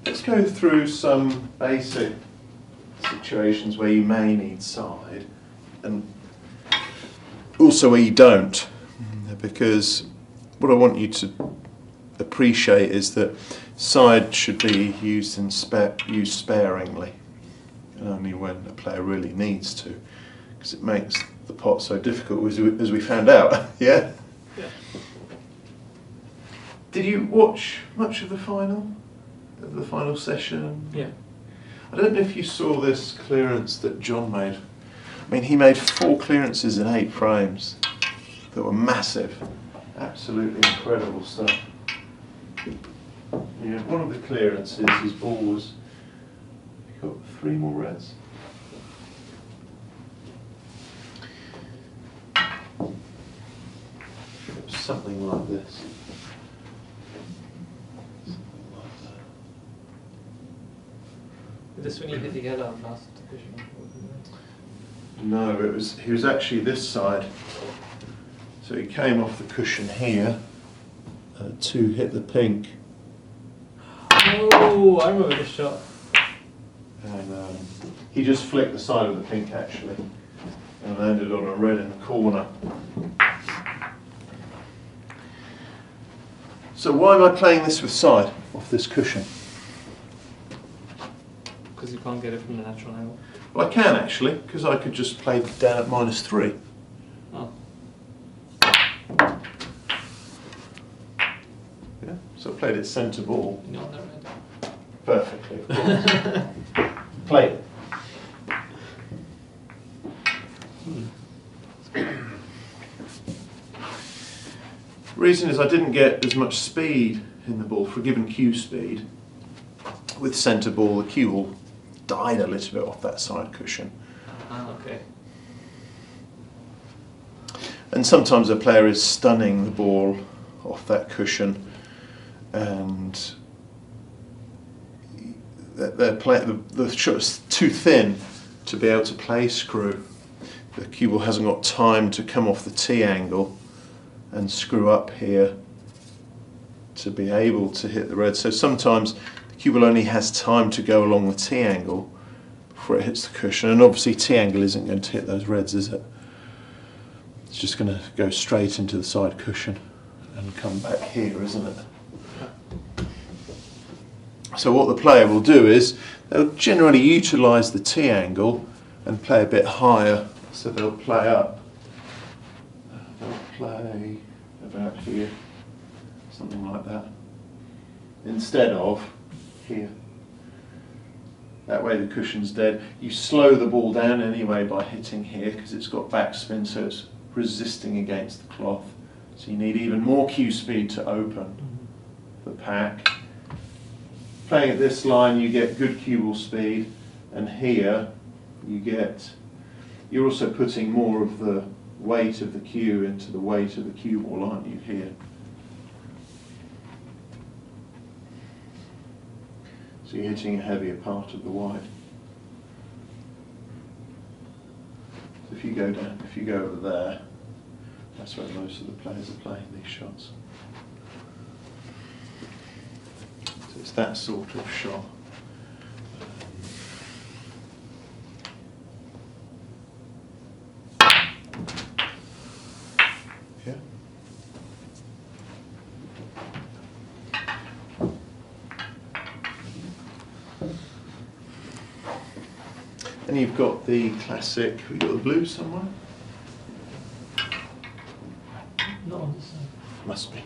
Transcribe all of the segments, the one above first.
Let's go through some basic situations where you may need side and also where you don't, because what I want you to appreciate is that side should be used sparingly, and only when a player really needs to, because it makes the pot so difficult, as we found out. Yeah? Yeah. Did you watch much of the final session? Yeah. I don't know if you saw this clearance that John made. I mean, he made 4 clearances in 8 frames that were massive. Absolutely incredible stuff. Yeah, one of the clearances, his ball was, he got 3 more reds. Something like this. This when you hit the yellow last division. No, he was actually this side. So he came off the cushion here to hit the pink. Oh, I remember this shot. And he just flicked the side of the pink actually and landed on a red in the corner. So why am I playing this with side off this cushion? Because you can't get it from the natural angle. Well, I can actually, because I could just play down at -3. Oh. Yeah, so I played it centre ball. You know that red. Perfectly, of course. Played it. The reason is I didn't get as much speed in the ball for a given cue speed. With centre ball, the cue ball died a little bit off that side cushion. Ah, okay. And sometimes a player is stunning the ball off that cushion, and the shot's too thin to be able to play screw. The cue ball hasn't got time to come off the T angle and screw up here to be able to hit the red. So sometimes the cue ball only has time to go along the T angle before it hits the cushion, and obviously T angle isn't going to hit those reds, is it? It's just going to go straight into the side cushion and come back here, isn't it? So what the player will do is they'll generally utilise the T angle and play a bit higher, so they'll play up. They'll play about here, something like that, instead of here. That way the cushion's dead. You slow the ball down anyway by hitting here because it's got backspin, so it's resisting against the cloth. So you need even more cue speed to open the pack. Playing at this line you get good cue ball speed, and here you're also putting more of the weight of the cue into the weight of the cue ball, aren't you, here? So you're hitting a heavier part of the white. So if you go over there, that's where most of the players are playing these shots. So it's that sort of shot. Yeah. And you've got the classic, have you got the blue somewhere? Not on this side. Must be.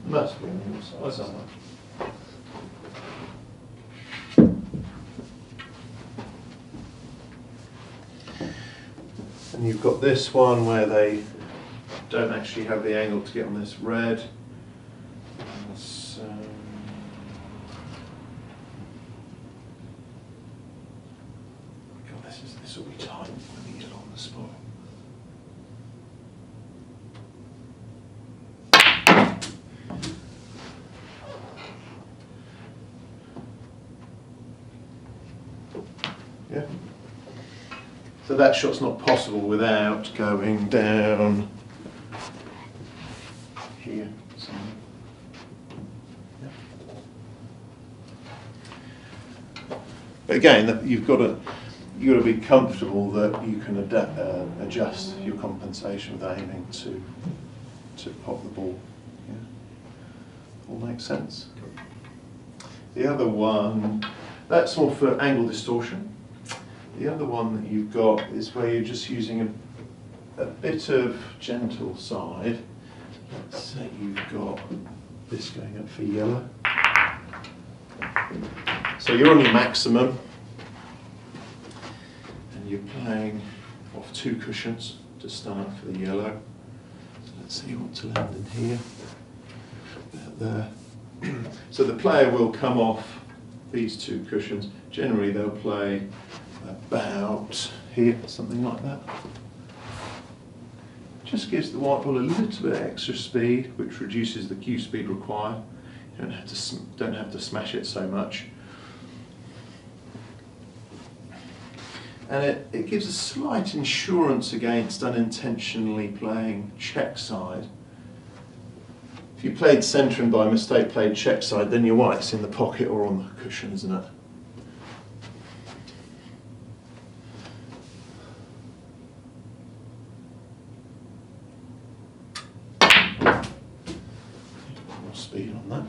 Must be on your side somewhere. And you've got this one where they don't actually have the angle to get on this red. So God, this will be tight when we get on the spot. Yeah. So that shot's not possible without going down here somewhere. Yeah. But again, you've got to be comfortable that you can adjust your compensation with aiming to pop the ball. Yeah. All makes sense. The other one, that's more for angle distortion. The other one that you've got is where you're just using a bit of gentle side. Let's say you've got this going up for yellow. So you're on your maximum and you're playing off 2 cushions to start for the yellow. So let's say you want to land in here, about there. So the player will come off these 2 cushions. Generally they'll play about here, something like that. Just gives the white ball a little bit extra speed, which reduces the cue speed required. You don't have to smash it so much. And it gives a slight insurance against unintentionally playing check side. If you played centre and by mistake played check side, then your white's in the pocket or on the cushion, isn't it? More speed on that.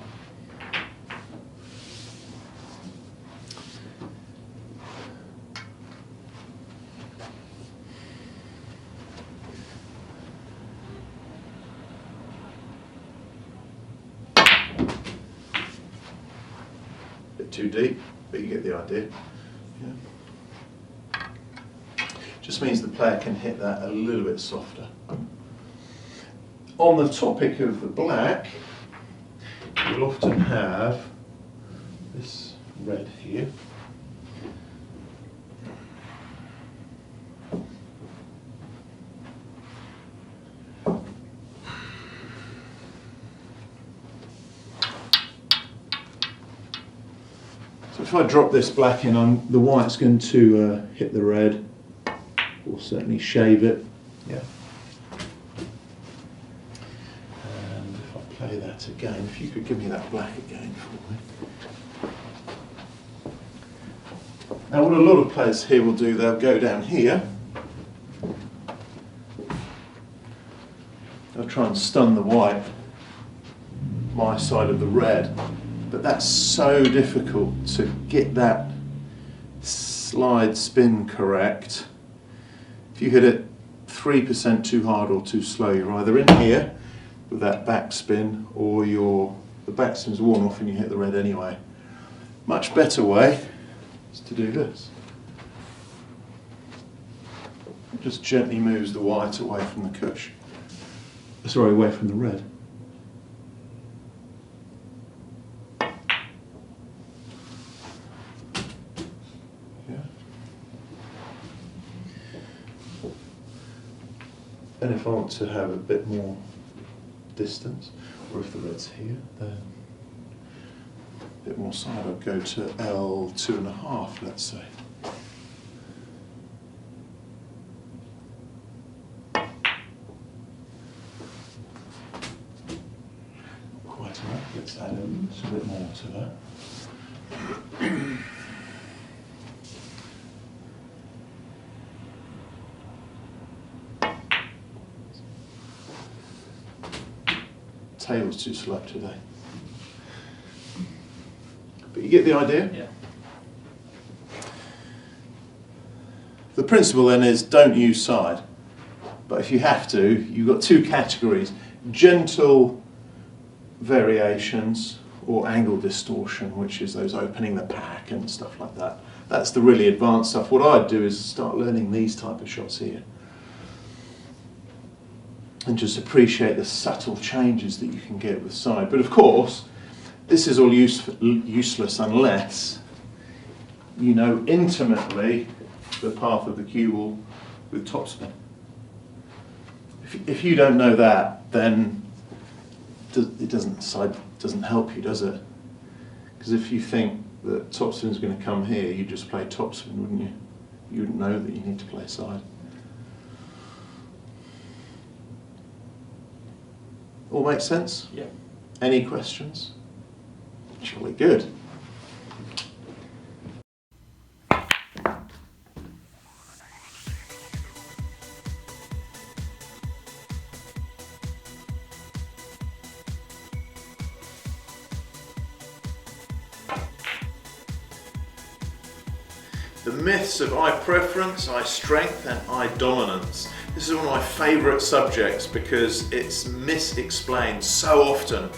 Too deep, but you get the idea. Yeah. Just means the player can hit that a little bit softer. On the topic of the black, you'll often have this red here. If I drop this black in, the white's going to hit the red, or certainly shave it. Yeah. And if I play that again, if you could give me that black again for me. Now what a lot of players here will do, they'll go down here. They'll try and stun the white, my side of the red. But that's so difficult to get that slide spin correct. If you hit it 3% too hard or too slow, you're either in here with that backspin or the backspin's worn off and you hit the red anyway. Much better way is to do this. It just gently moves the white away from the cush. Sorry, away from the red. And if I want to have a bit more distance, or if the red's here, then a bit more side, I'd go to L2.5, let's say. Quite enough, let's add a little bit more to that. Tail's too slow today. But you get the idea? Yeah. The principle then is don't use side. But if you have to, you've got 2 categories. Gentle variations or angle distortion, which is those opening the pack and stuff like that. That's the really advanced stuff. What I'd do is start learning these type of shots here. And just appreciate the subtle changes that you can get with side. But of course, this is all useless unless you know intimately the path of the cue ball with topspin. If you don't know that, then side doesn't help you, does it? Because if you think that topspin's going to come here, you just play topspin, wouldn't you? You wouldn't know that you need to play side. All make sense? Yeah. Any questions? Jolly good. The myths of eye preference, eye strength and eye dominance. This is one of my favourite subjects because it's misexplained so often